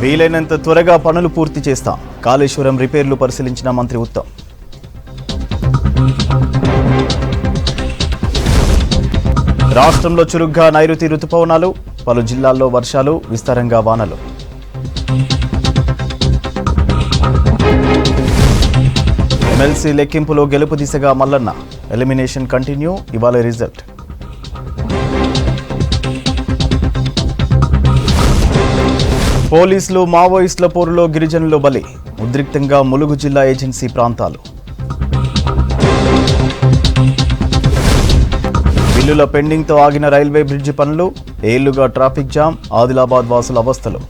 వీలైనంత త్వరగా పనులు పూర్తి చేస్తాం. కాళేశ్వరం రిపేర్లు పరిశీలించిన మంత్రి ఉత్తమ్. రాష్ట్రంలో చురుగ్గా నైరుతి రుతుపవనాలు, పలు జిల్లాల్లో వర్షాలు, విస్తారంగా వానలు. ఎమ్మెల్సీ లెక్కింపులో గెలుపు దిశగా మల్లన్న. ఎలిమినేషన్ కంటిన్యూ, ఇవాళ రిజల్ట్. పోలీసులు మావోయిస్టుల పోరులో గిరిజనులు బలి. ఉద్రిక్తంగా ములుగు జిల్లా ఏజెన్సీ ప్రాంతాలు. బిల్లుల పెండింగ్తో ఆగిన రైల్వే బ్రిడ్జి పనులు. ఏళ్లుగా ట్రాఫిక్ జామ్. ఆదిలాబాద్ వాసుల అవస్థలు.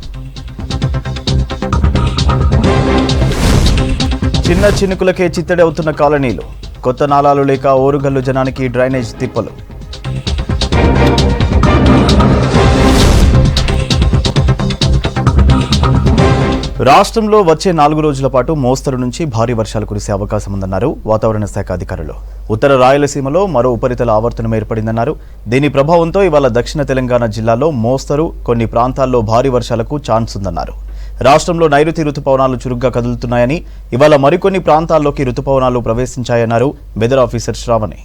చిన్న చినుకులకే చిత్తడవుతున్న కాలనీలు. కొత్త నాలాలు లేక ఓరుగల్లు జనానికి డ్రైనేజ్ తిప్పలు. రాష్ట్రంలో వచ్చే 4 రోజుల పాటు మోస్తరు నుంచి భారీ వర్షాలు కురిసే అవకాశం ఉందన్నారు వాతావరణ శాఖ అధికారులు. ఉత్తర రాయలసీమలో మరో ఉపరితల ఆవర్తనం ఏర్పడిందన్నారు. దీని ప్రభావంతో ఇవాళ దక్షిణ తెలంగాణ జిల్లాలో మోస్తరు, కొన్ని ప్రాంతాల్లో భారీ వర్షాలకు ఛాన్స్ ఉందన్నారు. రాష్ట్రంలో నైరుతి రుతుపవనాలు చురుగ్గా కదులుతున్నాయని, ఇవాళ మరికొన్ని ప్రాంతాల్లోకి రుతుపవనాలు ప్రవేశించాయన్నారు వెదర్ ఆఫీసర్ శ్రావణి.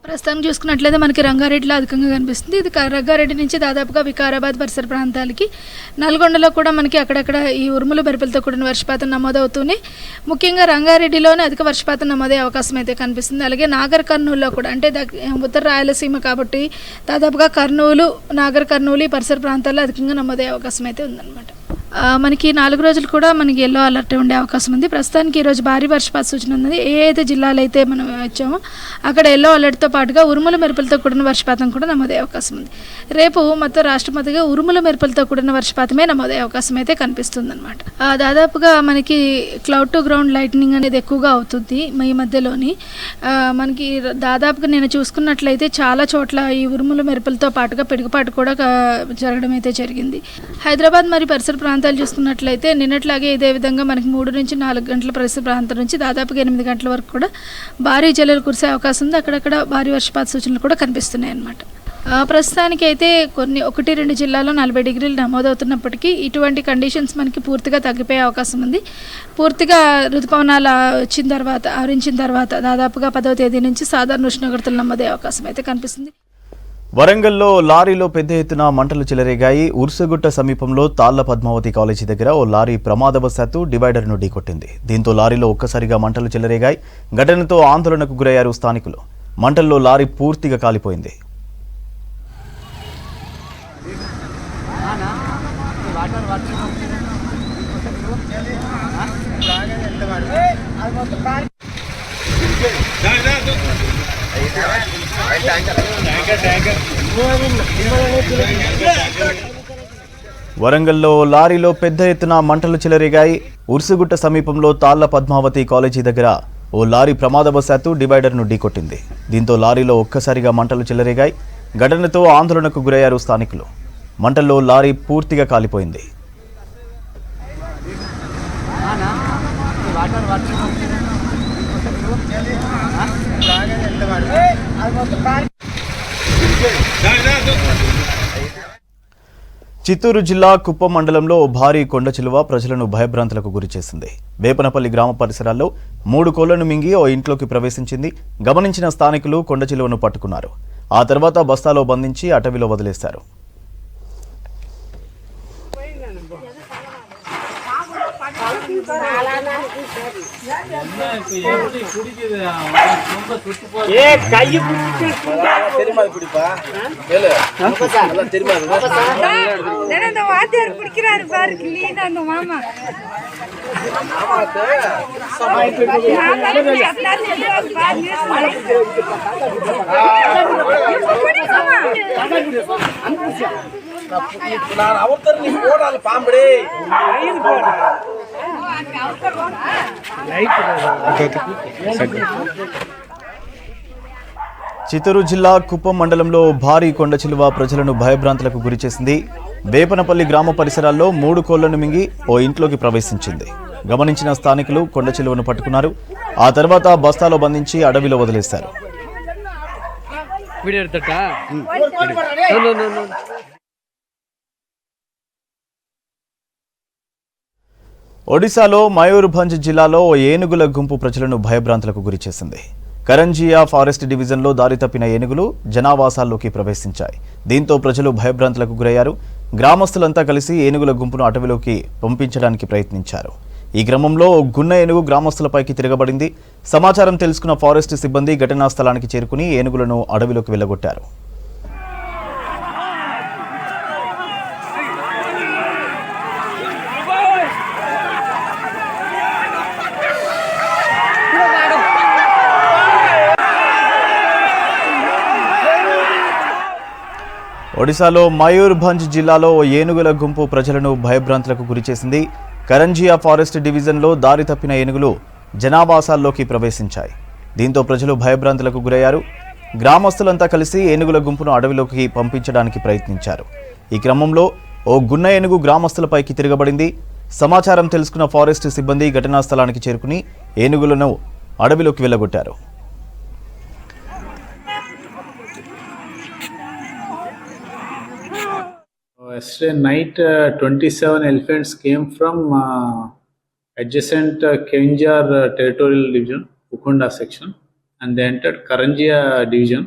ప్రస్తుతం చూసుకున్నట్లయితే మనకి రంగారెడ్డిలో అధికంగా కనిపిస్తుంది. ఇది రంగారెడ్డి నుంచి దాదాపుగా వికారాబాద్ పరిసర ప్రాంతాలకి, నల్గొండలో కూడా మనకి అక్కడక్కడ ఈ ఉరుములు మెరుపులతో కూడిన వర్షపాతం నమోదవుతూనే ముఖ్యంగా రంగారెడ్డిలోనే అధిక వర్షపాతం నమోదయ్యే అవకాశం అయితే కనిపిస్తుంది. అలాగే నాగర్ కర్నూలులో కూడా, అంటే ఉత్తర రాయలసీమ కాబట్టి దాదాపుగా కర్నూలు, నాగర్ కర్నూలు ఈ పరిసర ప్రాంతాల్లో అధికంగా నమోదయ్యే అవకాశం అయితే ఉందన్నమాట. మనకి 4 రోజులు కూడా మనకి ఎల్లో అలర్ట్ ఉండే అవకాశం ఉంది. ప్రస్తుతానికి ఈరోజు భారీ వర్షపాత సూచన ఉంది. ఏ జిల్లాలు అయితే మనం వచ్చామో అక్కడ ఎల్లో అలర్ట్తో పాటుగా ఉరుముల మెరుపులతో కూడిన వర్షపాతం కూడా నమోదయ్యే అవకాశం ఉంది. రేపు మొత్తం రాష్ట్రపతిగా ఉరుముల మెరుపులతో కూడిన వర్షపాతమే నమోదయ్యే అవకాశం అయితే కనిపిస్తుంది అనమాట. దాదాపుగా మనకి క్లౌడ్ టు గ్రౌండ్ లైట్నింగ్ అనేది ఎక్కువగా అవుతుంది ఈ మధ్యలోని. మనకి దాదాపుగా నేను చూసుకున్నట్లయితే చాలా చోట్ల ఈ ఉరుముల మెరుపులతో పాటుగా పిడుగుపాటు కూడా జరగడం అయితే జరిగింది. హైదరాబాద్ మరి పరిసర ప్రాంతాలు చూసుకున్నట్లయితే నిన్నట్లాగే ఇదే విధంగా మనకి 3 నుంచి 4 గంటల పరిసర ప్రాంతం నుంచి దాదాపుగా 8 గంటల వరకు కూడా భారీ జల్లులు కురిసే అవకాశం ఉంది. అక్కడక్కడ భారీ వర్షపాత సూచనలు కూడా కనిపిస్తున్నాయి అన్నమాట. ప్రస్తుతానికి అయితే 1-2 జిల్లాల్లో 40 డిగ్రీలు నమోదవుతున్నప్పటికీ ఇటువంటి కండిషన్స్ మనకి పూర్తిగా తగ్గిపోయే అవకాశం ఉంది. పూర్తిగా ఋతుపవనాలు ఆవరించిన తర్వాత దాదాపుగా 10వ తేదీ నుంచి సాధారణ ఉష్ణోగ్రతలు నమోదయ్యే అవకాశం అయితే కనిపిస్తుంది. వరంగల్లో లారీలో పెద్ద ఎత్తున మంటలు చెలరేగాయి. ఉర్సుగుట్ట సమీపంలో తాళ్ల పద్మావతి కాలేజీ దగ్గర ఓ లారీ ప్రమాదవశాత్తు డివైడర్ను ఢీకొట్టింది. దీంతో లారీలో ఒక్కసారిగా మంటలు చెలరేగాయి. ఘటనతో ఆందోళనకు గురయ్యారు స్థానికులు. మంటల్లో లారీ పూర్తిగా కాలిపోయింది. వరంగల్లో లారీలో పెద్ద ఎత్తున మంటలు చెలరేగాయి. ఉర్సుగుట్ట సమీపంలో తాళ్ల పద్మావతి కాలేజీ దగ్గర ఓ లారీ ప్రమాదవశాత్తు డివైడర్ను ఢీకొట్టింది. దీంతో లారీలో ఒక్కసారిగా మంటలు చెలరేగాయి. ఘటనతో ఆందోళనకు గురయ్యారు స్థానికులు. మంటల్లో లారీ పూర్తిగా కాలిపోయింది. చిత్తూరు జిల్లా కుప్పం మండలంలో భారీ కొండ చిలువ ప్రజలను భయభ్రాంతులకు గురిచేసింది. వేపనపల్లి గ్రామ పరిసరాల్లో 3 కోళ్లను మింగి ఓ ఇంట్లోకి ప్రవేశించింది. గమనించిన స్థానికులు కొండ చిలువను పట్టుకున్నారు. ఆ తర్వాత బస్తాలో బంధించి అటవీలో వదిలేశారు. చిత్తూరు జిల్లా కుప్పం మండలంలో భారీ కొండ చిలువ ప్రజలను భయభ్రాంతులకు గురిచేసింది. వేపనపల్లి గ్రామ పరిసరాల్లో 3 కోళ్లను మింగి ఓ ఇంట్లోకి ప్రవేశించింది. గమనించిన స్థానికులు కొండ చిలువను పట్టుకున్నారు. ఆ తర్వాత బస్తాలో బంధించి అడవిలో వదిలేశారు. ఒడిశాలో మయూర్భంజ్ జిల్లాలో ఓ ఏనుగుల గుంపు ప్రజలను భయభ్రాంతులకు గురిచేసింది. కరంజియా ఫారెస్ట్ డివిజన్లో దారి తప్పిన ఏనుగులు జనావాసాల్లోకి ప్రవేశించాయి. దీంతో ప్రజలు భయభ్రాంతులకు గురయ్యారు. గ్రామస్తులంతా కలిసి ఏనుగుల గుంపును అటవీలోకి పంపించడానికి ప్రయత్నించారు. ఈ క్రమంలో ఓ గున్న ఏనుగు గ్రామస్తులపైకి తిరగబడింది. సమాచారం తెలుసుకున్న ఫారెస్ట్ సిబ్బంది ఘటనా స్థలానికి చేరుకుని ఏనుగులను అడవిలోకి వెళ్లగొట్టారు. ఒడిశాలో మయూర్భంజ్ జిల్లాలో ఓ ఏనుగుల గుంపు ప్రజలను భయభ్రాంతులకు గురిచేసింది. కరంజియా ఫారెస్ట్ డివిజన్లో దారి తప్పిన ఏనుగులు జనావాసాల్లోకి ప్రవేశించాయి. దీంతో ప్రజలు భయభ్రాంతులకు గురయ్యారు. గ్రామస్తులంతా కలిసి ఏనుగుల గుంపును అడవిలోకి పంపించడానికి ప్రయత్నించారు. ఈ క్రమంలో ఓ గున్న ఏనుగు గ్రామస్తులపైకి తిరగబడింది. సమాచారం తెలుసుకున్న ఫారెస్ట్ సిబ్బంది ఘటనా స్థలానికి చేరుకుని ఏనుగులను అడవిలోకి వెళ్లగొట్టారు. Yesterday night, 27 elephants came from adjacent Kenjar territorial division, Ukunda section, and they entered Karanjia division,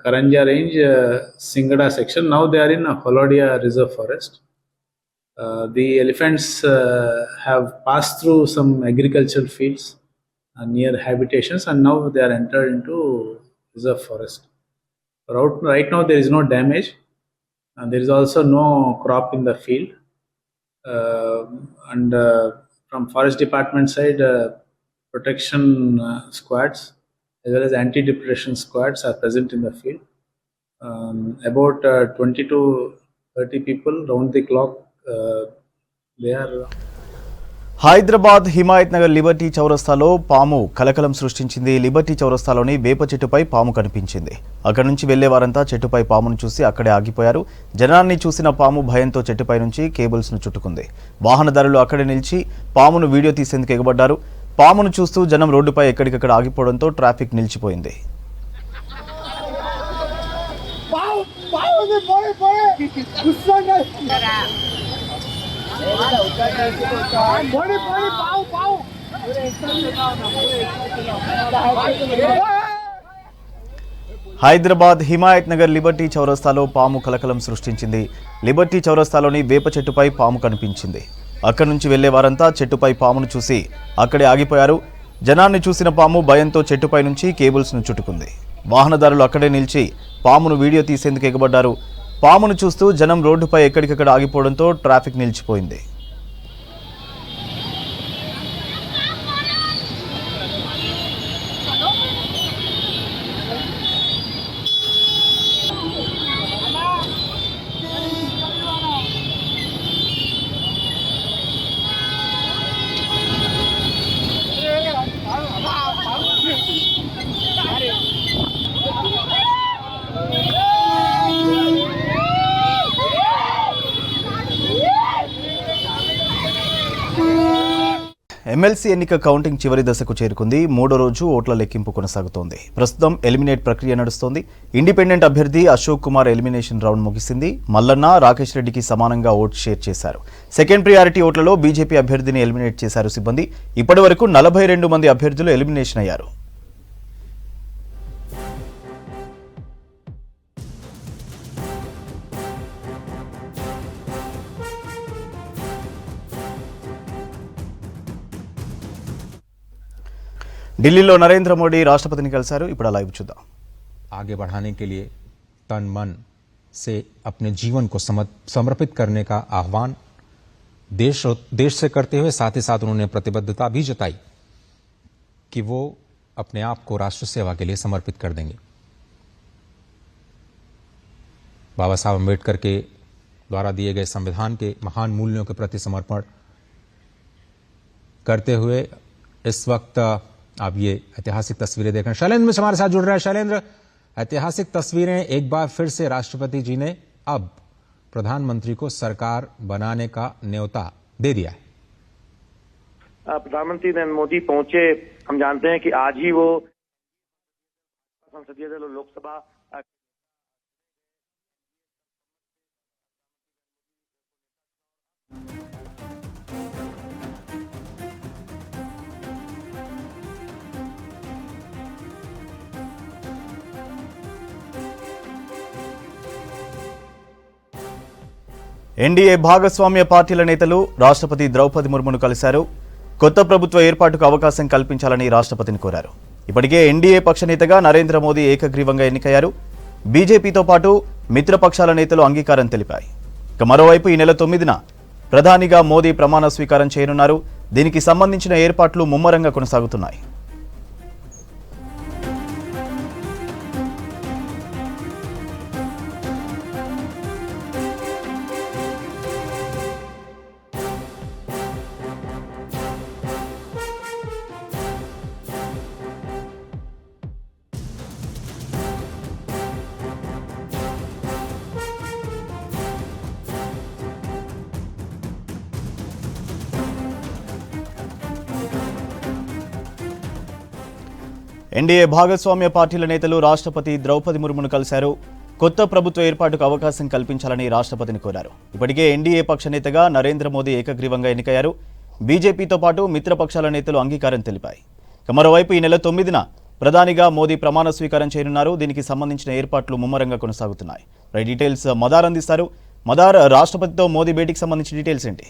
Karanjia range, Singada section. Now they are in Holodia Reserve Forest. The elephants have passed through some agricultural fields near habitations, and now they are entered into Reserve Forest. Right now there is no damage. There is also no crop in the field, and from forest department side, protection squads as well as anti-depredator squads are present in the field. About 20 to 30 people round the clock, they are. Hyderabad Himayat Nagar Liberty చౌరస్తాలో పాము కలకలం సృష్టించింది. Liberty చౌరస్తాలోని వేప చెట్టుపై పాము కనిపించింది. అక్కడి నుంచి వెళ్లే వారంతా చెట్టుపై పామును చూసి అక్కడే ఆగిపోయారు. జనాన్ని చూసిన పాము భయంతో చెట్టుపై నుంచి కేబుల్స్ ను చుట్టుకుంది. వాహనదారులు అక్కడే నిలిచి పామును వీడియో తీసేందుకు ఎగబడ్డారు. పామును చూస్తూ జనం రోడ్డుపై ఎక్కడికక్కడ ఆగిపోవడంతో ట్రాఫిక్ నిలిచిపోయింది. హైదరాబాద్ హిమాయత్ నగర్ లిబర్టీ చౌరస్తాలో పాము కలకలం సృష్టించింది. లిబర్టీ చౌరస్తాలోని వేప చెట్టుపై పాము కనిపించింది. అక్కడి నుంచి వెళ్లే వారంతా చెట్టుపై పామును చూసి అక్కడే ఆగిపోయారు. జనాన్ని చూసిన పాము భయంతో చెట్టుపై నుంచి కేబుల్స్ ను చుట్టుకుంది. వాహనదారులు అక్కడే నిలిచి పామును వీడియో తీసేందుకు ఎగబడ్డారు. పామును చూస్తూ జనం రోడ్డుపై ఎక్కడికక్కడ ఆగిపోవడంతో ట్రాఫిక్ నిలిచిపోయింది. ఎమ్మెల్సీ ఎన్నిక కౌంటింగ్ చివరి దశకు చేరుకుంది. మూడో రోజు ఓట్ల లెక్కింపు కొనసాగుతోంది. ప్రస్తుతం ఎలిమినేట్ ప్రక్రియ నడుస్తోంది. ఇండిపెండెంట్ అభ్యర్థి అశోక్ కుమార్ ఎలిమినేషన్ రౌండ్ ముగిసింది. మల్లన్న, రాకేష్ రెడ్డికి సమానంగా ఓటు షేర్ చేశారు. సెకండ్ ప్రియారిటీ ఓట్లలో బీజేపీ అభ్యర్థిని ఎలిమినేట్ చేశారు సిబ్బంది. ఇప్పటి వరకు 42 మంది అభ్యర్థులు ఎలిమినేషన్ అయ్యారు. ఢిల్లీలో నరేంద్ర మోడీ రాష్ట్రపతిని కలిశారు. ఇప్పుడు లైవ్ చూద్దాం. आगे बढ़ाने के लिए तन मन से अपने जीवन को समर्पित करने का आह्वान देश से करते हुए साथ ही साथ उन्होंने प्रतिबद्धता भी जताई कि वो अपने आप को राष्ट्र सेवा के लिए समर्पित कर देंगे। बाबा साहब अम्बेडकर के द्वारा दिए गए संविधान के महान मूल्यों के प्रति समर्पण करते हुए इस वक्त आप ये ऐतिहासिक तस्वीरें देख रहे हैं। शैलेंद्र में हमारे साथ जुड़ रहा है। शैलेंद्र, ऐतिहासिक तस्वीरें, एक बार फिर से राष्ट्रपति जी ने अब प्रधानमंत्री को सरकार बनाने का न्योता दे दिया है। प्रधानमंत्री नरेंद्र मोदी पहुंचे, हम जानते हैं कि आज ही वो संसदीय दल और लोकसभा ఎన్డీఏ భాగస్వామ్య పార్టీల నేతలు రాష్ట్రపతి ద్రౌపది ముర్మును కలిశారు. కొత్త ప్రభుత్వ ఏర్పాటుకు అవకాశం కల్పించాలని రాష్ట్రపతిని కోరారు. ఇప్పటికే ఎన్డీఏ పక్ష నేతగా నరేంద్ర మోదీ ఏకగ్రీవంగా ఎన్నికయ్యారు. బీజేపీతో పాటు మిత్రపక్షాల నేతలు అంగీకారం తెలిపాయి. ఇక మరోవైపు ఈ నెల 9న ప్రధానిగా మోదీ ప్రమాణ స్వీకారం చేయనున్నారు. దీనికి సంబంధించిన ఏర్పాట్లు ముమ్మరంగా కొనసాగుతున్నాయి. ఎన్డీఏ భాగస్వామ్య పార్టీల నేతలు రాష్ట్రపతి ద్రౌపది ముర్మును కలిశారు. కొత్త ప్రభుత్వ ఏర్పాటుకు అవకాశం కల్పించాలని రాష్ట్రపతిని కోరారు. ఇప్పటికే ఎన్డీఏ పక్ష నేతగా నరేంద్ర మోదీ ఏకగ్రీవంగా ఎన్నికయ్యారు. బీజేపీతో పాటు మిత్రపక్షాల నేతలు అంగీకారం తెలిపాయి. మరోవైపు ఈ నెల 9న ప్రధానిగా మోదీ ప్రమాణ స్వీకారం చేయనున్నారు. దీనికి సంబంధించిన ఏర్పాట్లు ముమ్మరంగా కొనసాగుతున్నాయి. డీటెయిల్స్ మదార్ అందిస్తారు. మదార్, రాష్ట్రపతితో మోదీ భేటీకి సంబంధించిన డీటెయిల్స్ ఏంటి?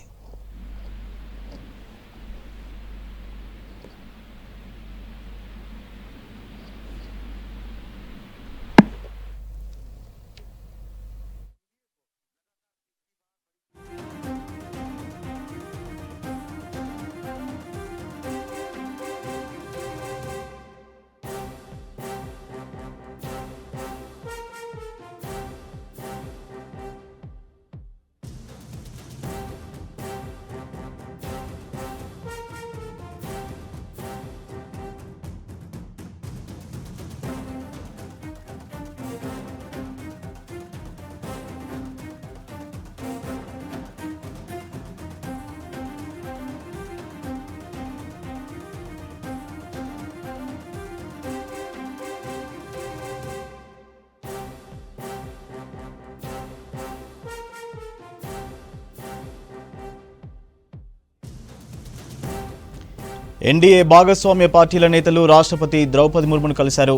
ఎన్డీఏ భాగస్వామ్య పార్టీల నేతలు రాష్ట్రపతి ద్రౌపది ముర్మును కలిశారు.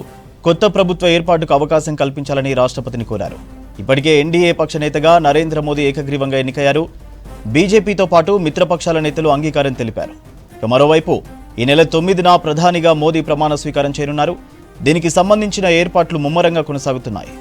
కొత్త ప్రభుత్వ ఏర్పాటుకు అవకాశం కల్పించాలని రాష్ట్రపతిని కోరారు. ఇప్పటికే ఎన్డీఏ పక్ష నేతగా నరేంద్ర మోదీ ఏకగ్రీవంగా ఎన్నికయ్యారు. బీజేపీతో పాటు మిత్రపక్షాల నేతలు అంగీకారం తెలిపారు. మరోవైపు ఈ నెల 9న ప్రధానిగా మోదీ ప్రమాణ స్వీకారం చేయనున్నారు. దీనికి సంబంధించిన ఏర్పాట్లు ముమ్మరంగా కొనసాగుతున్నాయి.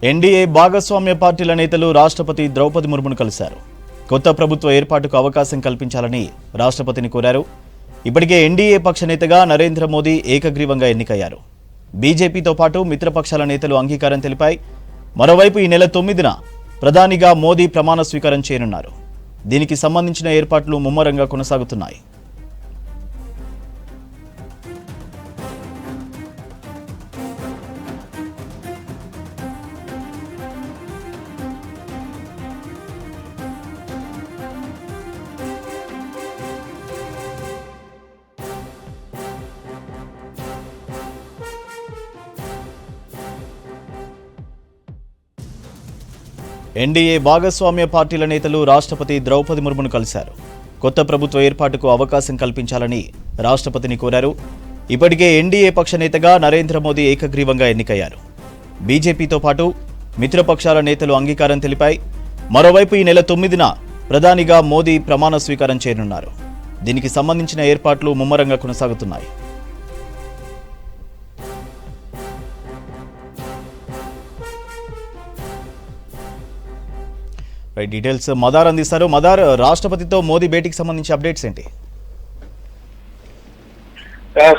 ఎన్డీఏ భాగస్వామ్య పార్టీల నేతలు రాష్ట్రపతి ద్రౌపది ముర్మును కలిశారు. కొత్త ప్రభుత్వ ఏర్పాటుకు అవకాశం కల్పించాలని రాష్ట్రపతిని కోరారు. ఇప్పటికే ఎన్డీఏ పక్ష నేతగా నరేంద్ర మోదీ ఏకగ్రీవంగా ఎన్నికయ్యారు. బీజేపీతో పాటు మిత్రపక్షాల నేతలు అంగీకారం తెలిపాయి. మరోవైపు ఈ నెల 9న ప్రధానిగా మోదీ ప్రమాణ స్వీకారం చేయనున్నారు. దీనికి సంబంధించిన ఏర్పాట్లు ముమ్మరంగా కొనసాగుతున్నాయి. ఎన్డీఏ భాగస్వామ్య పార్టీల నేతలు రాష్ట్రపతి ద్రౌపది ముర్మును కలిశారు. కొత్త ప్రభుత్వ ఏర్పాటుకు అవకాశం కల్పించాలని రాష్ట్రపతిని కోరారు. ఇప్పటికే ఎన్డీఏ పక్ష నేతగా నరేంద్ర మోదీ ఏకగ్రీవంగా ఎన్నికయ్యారు. బీజేపీతో పాటు మిత్రపక్షాల నేతలు అంగీకారం తెలిపాయి. మరోవైపు ఈ నెల 9న ప్రధానిగా మోదీ ప్రమాణ స్వీకారం చేయనున్నారు. దీనికి సంబంధించిన ఏర్పాట్లు ముమ్మరంగా కొనసాగుతున్నాయి. డీటెయిల్స్ మదార్ అందిస్తారు. మదార్, రాష్ట్రపతితో మోదీ భేటీకి సంబంధించి అప్డేట్స్ ఏంటి?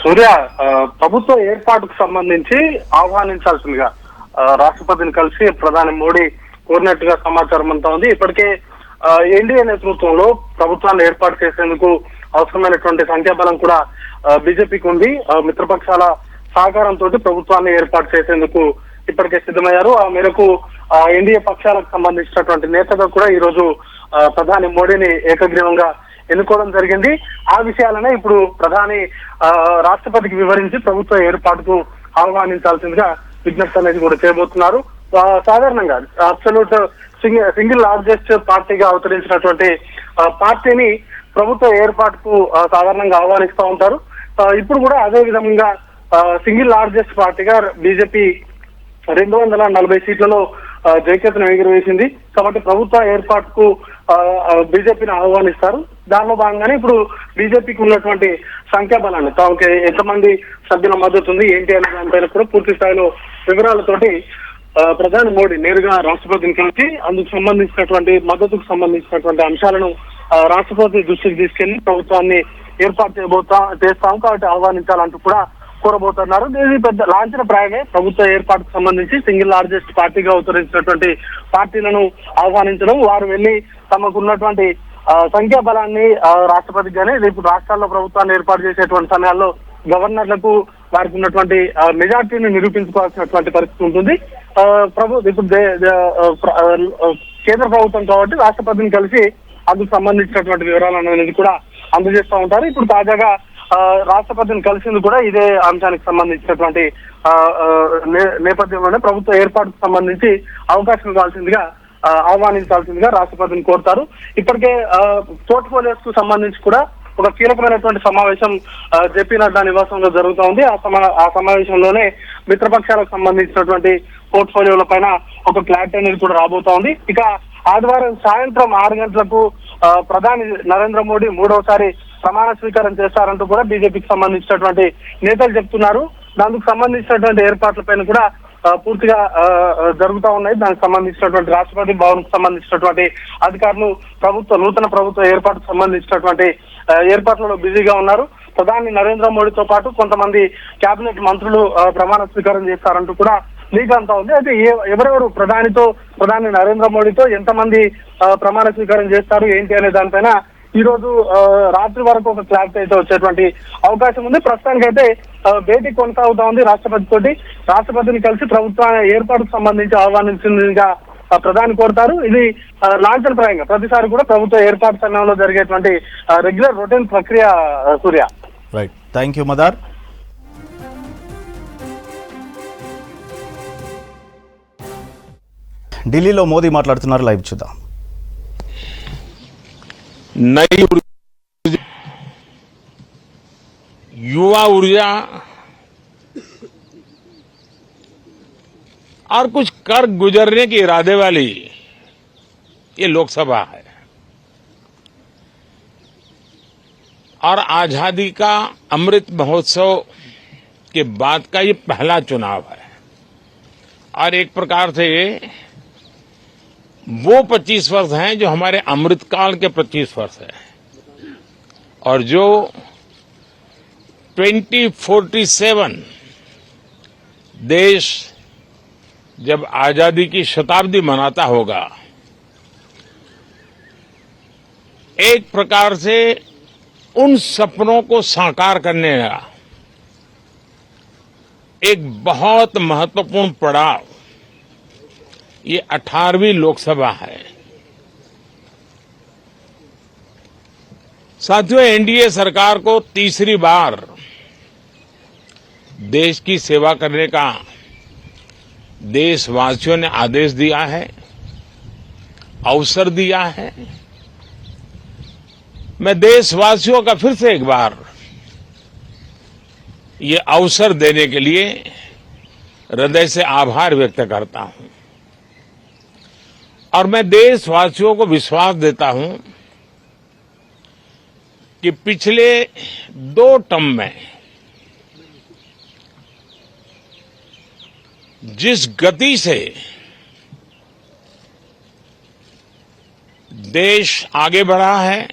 సూర్య, ప్రభుత్వ ఏర్పాటుకు సంబంధించి ఆహ్వానించాల్సిందిగా రాష్ట్రపతిని కలిసి ప్రధాని మోడీ కోరినట్టుగా సమాచారం అంతా ఉంది. ఇప్పటికే ఎన్డీఏ నేతృత్వంలో ప్రభుత్వాన్ని ఏర్పాటు చేసేందుకు అవసరమైనటువంటి సంఖ్యాబలం కూడా బీజేపీకి ఉంది. మిత్రపక్షాల సహకారంతో ప్రభుత్వాన్ని ఏర్పాటు చేసేందుకు ఇప్పటికే సిద్ధమయ్యారు. ఆ మేరకు ఎన్డీఏ పక్షాలకు సంబంధించినటువంటి నేతగా కూడా ఈ రోజు ప్రధాని మోడీని ఏకగ్రీవంగా ఎన్నుకోవడం జరిగింది. ఆ విషయాలనే ఇప్పుడు ప్రధాని రాష్ట్రపతికి వివరించి ప్రభుత్వ ఏర్పాటుకు ఆహ్వానించాల్సిందిగా విజ్ఞప్తి అనేది కూడా చేయబోతున్నారు. సాధారణంగా అబ్సల్యూట్ సింగిల్ లార్జెస్ట్ పార్టీగా అవతరించినటువంటి పార్టీని ప్రభుత్వ ఏర్పాటుకు సాధారణంగా ఆహ్వానిస్తూ ఉంటారు. ఇప్పుడు కూడా అదే విధంగా సింగిల్ లార్జెస్ట్ పార్టీగా బీజేపీ 240 సీట్లలో జయకేతనం ఎగురవేసింది. కాబట్టి ప్రభుత్వ ఏర్పాటుకు బీజేపీని ఆహ్వానిస్తారు. దానిలో భాగంగానే ఇప్పుడు బీజేపీకి ఉన్నటువంటి సంఖ్యాబలాన్ని తమకి ఎంతమంది సభ్యుల మద్దతు ఉంది ఏంటి అనే దానిపైన కూడా పూర్తి స్థాయిలో వివరాలతోటి ప్రధాని మోడీ నేరుగా రాష్ట్రపతిని కలిసి అందుకు సంబంధించినటువంటి మద్దతుకు సంబంధించినటువంటి అంశాలను రాష్ట్రపతి దృష్టికి తీసుకెళ్లి ప్రభుత్వాన్ని ఏర్పాటు చేస్తాం కాబట్టి ఆహ్వానించాలంటూ కూడా కోరబోతున్నారు. ఇది పెద్ద లాంఛన ప్రాయమే. ప్రభుత్వ ఏర్పాటుకు సంబంధించి సింగిల్ లార్జెస్ట్ పార్టీగా అవతరించినటువంటి పార్టీలను ఆహ్వానించడం, వారు వెళ్లి తమకు ఉన్నటువంటి సంఖ్యాబలాన్ని రాష్ట్రపతికి కానీ ఇప్పుడు రాష్ట్రాల్లో ప్రభుత్వాన్ని ఏర్పాటు చేసేటువంటి సమయాల్లో గవర్నర్లకు వారికి ఉన్నటువంటి మెజార్టీని నిరూపించుకోవాల్సినటువంటి పరిస్థితి ఉంటుంది. ఇప్పుడు కేంద్ర ప్రభుత్వం కాబట్టి రాష్ట్రపతిని కలిసి అందుకు సంబంధించినటువంటి వివరాలు అనేది కూడా అందజేస్తూ ఉంటారు. ఇప్పుడు తాజాగా రాష్ట్రపతిని కలిసింది కూడా ఇదే అంశానికి సంబంధించినటువంటి నేపథ్యంలోనే ప్రభుత్వ ఏర్పాటుకు సంబంధించి అవకాశం ఇవ్వాల్సిందిగా ఆహ్వానించాల్సిందిగా రాష్ట్రపతిని కోరుతారు. ఇప్పటికే పోర్ట్ఫోలియోస్ కు సంబంధించి కూడా ఒక కీలకమైనటువంటి సమావేశం జేపీ నడ్డా నివాసంలో జరుగుతూ ఉంది. ఆ సమావేశంలోనే మిత్రపక్షాలకు సంబంధించినటువంటి పోర్ట్ఫోలియోల పైన ఒక క్లారిటీ అనేది కూడా రాబోతా ఉంది. ఇక ఆదివారం సాయంత్రం 6 గంటలకు ప్రధాని నరేంద్ర మోడీ 3వసారి ప్రమాణ స్వీకారం చేస్తారంటూ కూడా బీజేపీకి సంబంధించినటువంటి నేతలు చెప్తున్నారు. దానికి సంబంధించినటువంటి ఏర్పాట్లపైన కూడా పూర్తిగా జరుగుతూ ఉన్నాయి. దానికి సంబంధించినటువంటి రాష్ట్రపతి భవన్ కు సంబంధించినటువంటి అధికారులు నూతన ప్రభుత్వ ఏర్పాటుకు సంబంధించినటువంటి ఏర్పాట్లలో బిజీగా ఉన్నారు. ప్రధాని నరేంద్ర మోడీతో పాటు కొంతమంది కేబినెట్ మంత్రులు ప్రమాణ స్వీకారం చేస్తారంటూ కూడా లీక్ అంతా ఉంది. అయితే ఎవరెవరు ప్రధాని నరేంద్ర మోడీతో ఎంతమంది ప్రమాణ స్వీకారం చేస్తారు ఏంటి అనే దానిపైన ఈ రోజు రాత్రి వరకు ఒక క్లారిటీ అయితే వచ్చేటువంటి అవకాశం ఉంది. ప్రస్తుతానికైతే భేటీ కొనసాగుతా ఉంది రాష్ట్రపతిని కలిసి ప్రభుత్వ ఏర్పాటుకు సంబంధించి ఆహ్వానించిందిగా ప్రధాని కోరుతారు. ఇది లాంఛనప్రాయంగా ప్రతిసారి కూడా ప్రభుత్వ ఏర్పాటు సమయంలో జరిగేటువంటి రెగ్యులర్ రొటీన్ ప్రక్రియ. సూర్య, రైట్, థ్యాంక్ యూ మదార్. ఢిల్లీలో మోదీ మాట్లాడుతున్నారు, లైవ్ చూద్దాం. नई युवा ऊर्जा और कुछ कर गुजरने के इरादे वाली ये लोकसभा है और आजादी का अमृत महोत्सव के बाद का ये पहला चुनाव है और एक प्रकार से वो 25 वर्ष हैं जो हमारे अमृतकाल के 25 वर्ष है और जो 2047 देश जब आजादी की शताब्दी मनाता होगा, एक प्रकार से उन सपनों को साकार करने का एक बहुत महत्वपूर्ण पड़ाव ये 18वीं लोकसभा है। साथियों, एनडीए सरकार को तीसरी बार देश की सेवा करने का देशवासियों ने आदेश दिया है, अवसर दिया है। मैं देशवासियों का फिर से एक बार ये अवसर देने के लिए हृदय से आभार व्यक्त करता हूं और मैं देशवासियों को विश्वास देता हूं कि पिछले 2 टर्म में जिस गति से देश आगे बढ़ा है,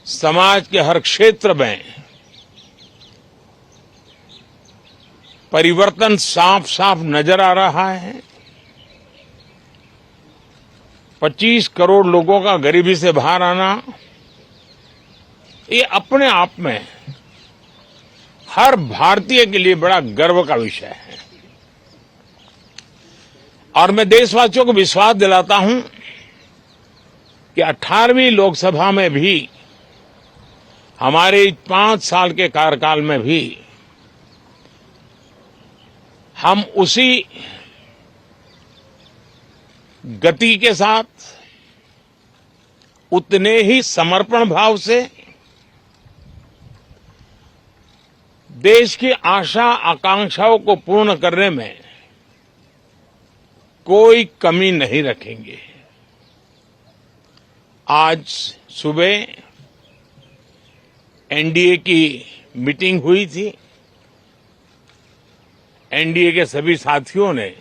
समाज के हर क्षेत्र में परिवर्तन साफ साफ नजर आ रहा है। 25 करोड़ लोगों का गरीबी से बाहर आना, ये अपने आप में हर भारतीय के लिए बड़ा गर्व का विषय है। और मैं देशवासियों को विश्वास दिलाता हूं कि 18वीं लोकसभा में भी हमारे 5 साल के कार्यकाल में भी हम उसी गति के साथ उतने ही समर्पण भाव से देश की आशा आकांक्षाओं को पूर्ण करने में कोई कमी नहीं रखेंगे। आज सुबह एनडीए की मीटिंग हुई थी। एनडीए के सभी साथियों ने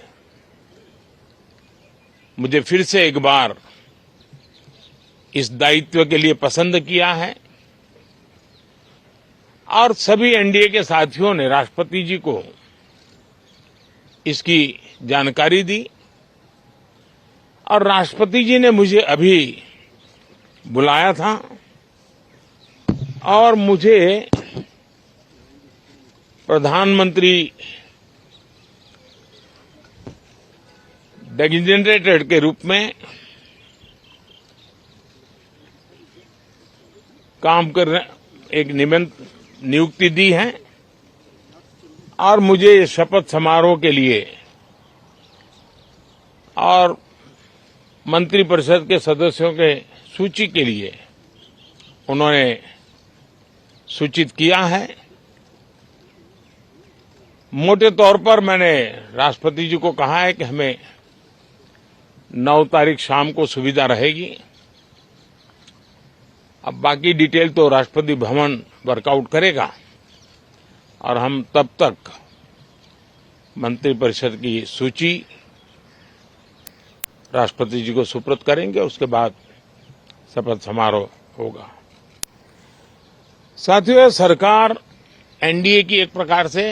मुझे फिर से एक बार इस दायित्व के लिए पसंद किया है और सभी एनडीए के साथियों ने राष्ट्रपति जी को इसकी जानकारी दी और राष्ट्रपति जी ने मुझे अभी बुलाया था और मुझे प्रधानमंत्री डेजिग्नेटेड के रूप में काम करने एक नियुक्ति दी है और मुझे शपथ समारोह के लिए और मंत्रिपरिषद के सदस्यों के सूची के लिए उन्होंने सूचित किया है। मोटे तौर पर मैंने राष्ट्रपति जी को कहा है कि हमें 9 तारीख शाम को सुविधा रहेगी। अब बाकी डिटेल तो राष्ट्रपति भवन वर्कआउट करेगा और हम तब तक मंत्रिपरिषद की सूची राष्ट्रपति जी को सुपुर्द करेंगे। उसके बाद शपथ समारोह होगा। साथियों, सरकार एनडीए की एक प्रकार से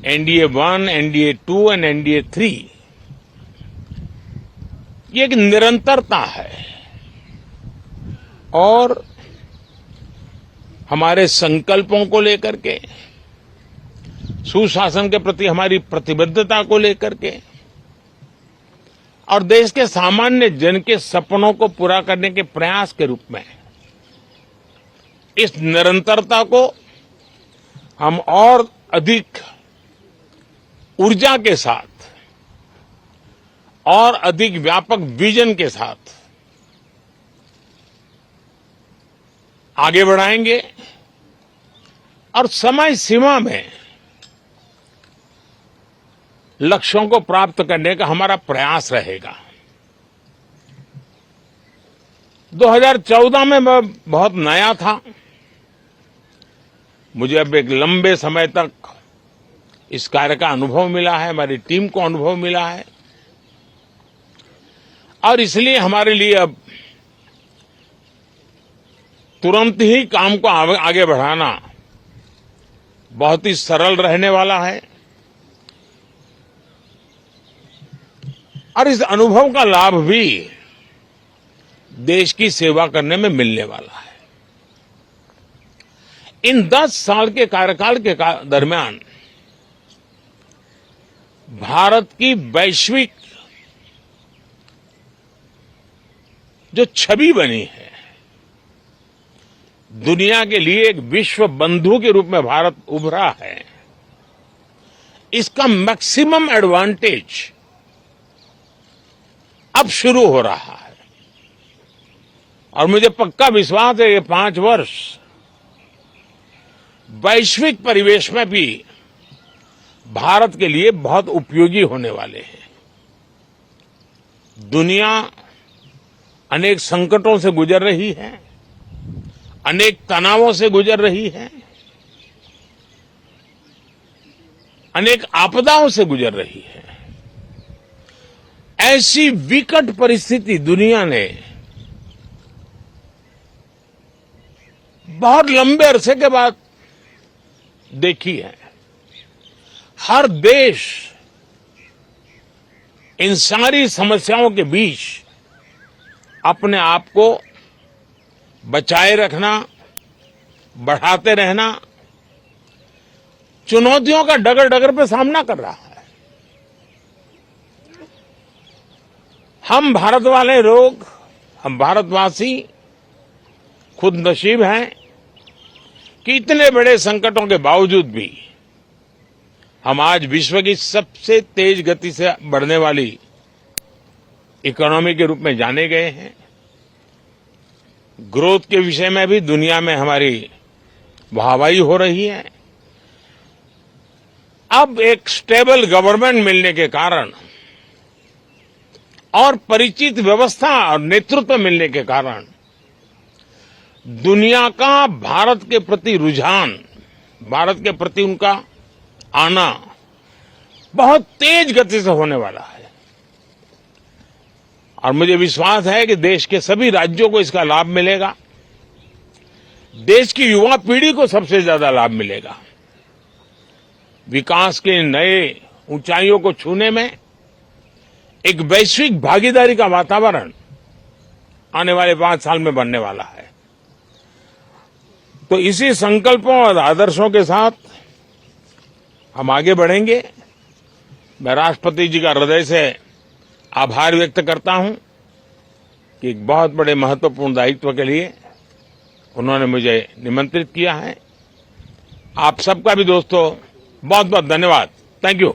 एनडीए 1, एनडीए 2 और एनडीए 3 ये एक निरंतरता है और हमारे संकल्पों को लेकर के, सुशासन के प्रति हमारी प्रतिबद्धता को लेकर के और देश के सामान्य जन के सपनों को पूरा करने के प्रयास के रूप में इस निरंतरता को हम और अधिक ऊर्जा के साथ और अधिक व्यापक विजन के साथ आगे बढ़ाएंगे और समय सीमा में लक्ष्यों को प्राप्त करने का हमारा प्रयास रहेगा। 2014 में मैं बहुत नया था। मुझे अब एक लंबे समय तक इस कार्य का अनुभव मिला है, हमारी टीम को अनुभव मिला है और इसलिए हमारे लिए अब तुरंत ही काम को आगे बढ़ाना बहुत ही सरल रहने वाला है और इस अनुभव का लाभ भी देश की सेवा करने में मिलने वाला है। इन 10 साल के कार्यकाल के दरमियान भारत की वैश्विक जो छवि बनी है, दुनिया के लिए एक विश्व बंधु के रूप में भारत उभरा है, इसका मैक्सिमम एडवांटेज अब शुरू हो रहा है और मुझे पक्का विश्वास है ये 5 वर्ष वैश्विक परिवेश में भी भारत के लिए बहुत उपयोगी होने वाले हैं। दुनिया अनेक संकटों से गुजर रही है, अनेक तनावों से गुजर रही है, अनेक आपदाओं से गुजर रही है। ऐसी विकट परिस्थिति दुनिया ने बहुत लंबे अरसे के बाद देखी है। हर देश इन सारी समस्याओं के बीच अपने आप को बचाए रखना, बढ़ाते रहना, चुनौतियों का डगर डगर पे सामना कर रहा है। हम भारत वाले लोग, हम भारतवासी खुद नसीब हैं कि इतने बड़े संकटों के बावजूद भी हम आज विश्व की सबसे तेज गति से बढ़ने वाली इकोनॉमी के रूप में जाने गए हैं। ग्रोथ के विषय में भी दुनिया में हमारी वाहवाही हो रही है। अब एक स्टेबल गवर्नमेंट मिलने के कारण और परिचित व्यवस्था और नेतृत्व मिलने के कारण दुनिया का भारत के प्रति रुझान, भारत के प्रति उनका आना बहुत तेज गति से होने वाला है। और मुझे विश्वास है कि देश के सभी राज्यों को इसका लाभ मिलेगा। देश की युवा पीढ़ी को सबसे ज्यादा लाभ मिलेगा। विकास के नए ऊंचाइयों को छूने में एक वैश्विक भागीदारी का वातावरण आने वाले 5 साल में बनने वाला है। तो इसी संकल्पों और आदर्शों के साथ हम आगे बढ़ेंगे। मैं राष्ट्रपति जी का हृदय से आभार व्यक्त करता हूं कि एक बहुत बड़े महत्वपूर्ण दायित्व के लिए उन्होंने मुझे निमंत्रित किया है। आप सबका भी दोस्तों बहुत बहुत धन्यवाद। Thank you.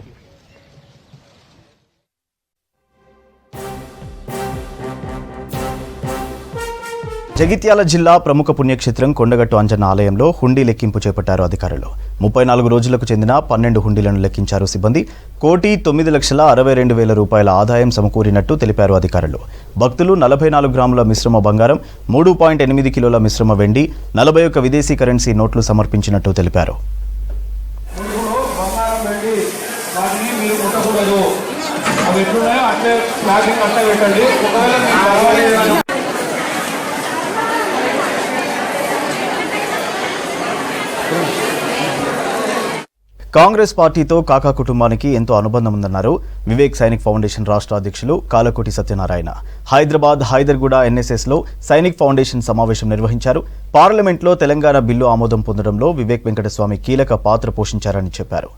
జగిత్యాల జిల్లా ప్రముఖ పుణ్యక్షేత్రం కొండగట్టు అంజన్న ఆలయంలో హుండీ లెక్కింపు చేపట్టారు అధికారులు. 34 రోజులకు చెందిన 12 హుండీలను లెక్కించారు సిబ్బంది. 1,9,62,000 రూపాయల ఆదాయం సమకూరినట్టు తెలిపారు అధికారులు. భక్తులు 44 గ్రాముల మిశ్రమ బంగారం, 3.8 కిలోల మిశ్రమ వెండి, 41 విదేశీ కరెన్సీ నోట్లు సమర్పించినట్టు తెలిపారు. కాంగ్రెస్ పార్టీతో కాకా కుటుంబానికి ఎంతో అనుబంధం ఉందన్నారు వివేక్ సైనిక్ ఫౌండేషన్ రాష్ట్ర అధ్యక్షులు కాలకోటి సత్యనారాయణ. హైదరాబాద్ హైదర్గూడ ఎన్ఎస్ఎస్లో సైనిక్ ఫౌండేషన్ సమావేశం నిర్వహించారు. పార్లమెంట్లో తెలంగాణ బిల్లు ఆమోదం పొందడంలో వివేక్ వెంకటస్వామి కీలక పాత్ర పోషించారని చెప్పారు.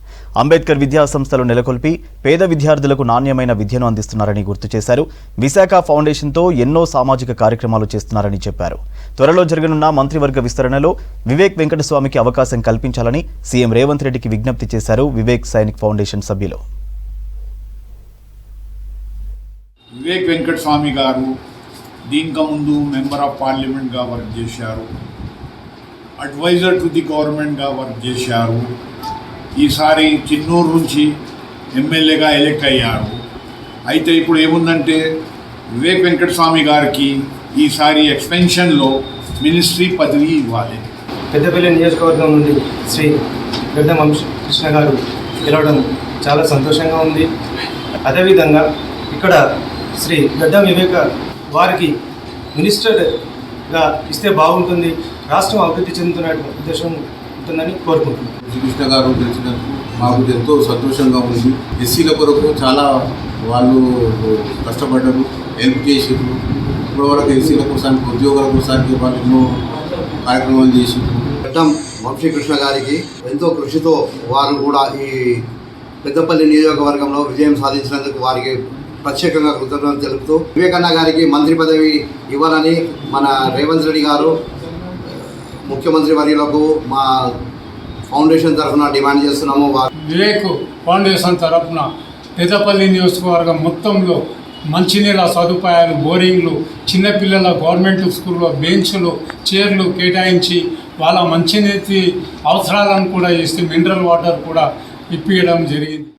అంబేద్కర్ విద్యా సంస్థలు నెలకొల్పి పేద విద్యార్థులకు నాణ్యమైన విద్యను అందిస్తున్నారని గుర్తు చేశారు. విశాఖ ఫౌండేషన్తో ఎన్నో సామాజిక కార్యక్రమాలు చేస్తున్నారని చెప్పారు. త్వరలో జరగనున్న మంత్రివర్గ విస్తరణలో వివేక్ వెంకటస్వామికి అవకాశం కల్పించాలని సీఎం రేవంత్ రెడ్డికి విజ్ఞప్తి చేశారు వివేక్ సైనిక్ ఫౌండేషన్ సభ్యులు. వివేక్ వెంకటస్వామి గారు దీనికి ముందు మెంబర్ ఆఫ్ పార్లమెంట్గా వర్క్ చేశారు, అడ్వైజర్ టు ది గవర్నమెంట్గా వర్క్ చేశారు. ఈసారి చిన్నూరు నుంచి ఎమ్మెల్యేగా ఎలెక్ట్ అయ్యారు. అయితే ఇప్పుడు ఏముందంటే వివేక్ వెంకటస్వామి గారికి ఈసారి ఎక్స్పెన్షన్లో మినిస్ట్రీ పదవి ఇవ్వాలి. పెద్దపల్లి నియోజకవర్గం నుండి శ్రీ గడ్డం కృష్ణ గారు గెలవడం చాలా సంతోషంగా ఉంది. అదేవిధంగా ఇక్కడ శ్రీ గడ్డం వివేక వారికి మినిస్టర్గా ఇస్తే బాగుంటుంది, రాష్ట్రం అభివృద్ధి చెందుతున్న ఉద్దేశం ఉంటుందని కోరుకుంటున్నాను. కృష్ణ గారు తెలిసినందుకు మాకు ఎంతో సంతోషంగా ఉంది. ఎస్సీల కొరకు చాలా వాళ్ళు కష్టపడ్డారు, హెల్ప్ చేసారు. ఇప్పటివరకు ఎస్సీల కోసానికి, ఉద్యోగాల కోసానికి వాళ్ళు ఎన్నో కార్యక్రమాలు చేసారు. గడ్డం వంశీకృష్ణ గారికి ఎంతో కృషితో వారు కూడా ఈ పెద్దపల్లి నియోజకవర్గంలో విజయం సాధించినందుకు వారికి ప్రత్యేకంగా కృతజ్ఞతలు తెలుపుతూ వివేకన్న గారికి మంత్రి పదవి ఇవ్వాలని మన రేవంత్ రెడ్డి గారు ముఖ్యమంత్రి వర్యులకు మా ఫౌండేషన్ తరఫున డిమాండ్ చేస్తున్నాము. వివేక్ ఫౌండేషన్ తరఫున పెద్దపల్లి నియోజకవర్గం మొత్తంలో మంచినీళ్ళ సదుపాయాలు, బోరింగ్లు, చిన్నపిల్లల గవర్నమెంట్ స్కూల్లో బెంచ్లు, చైర్లు కేటాయించి వాళ్ళ మంచినీటి అవసరాలను కూడా ఇస్తే మినరల్ వాటర్ కూడా ఇప్పించడం జరిగింది.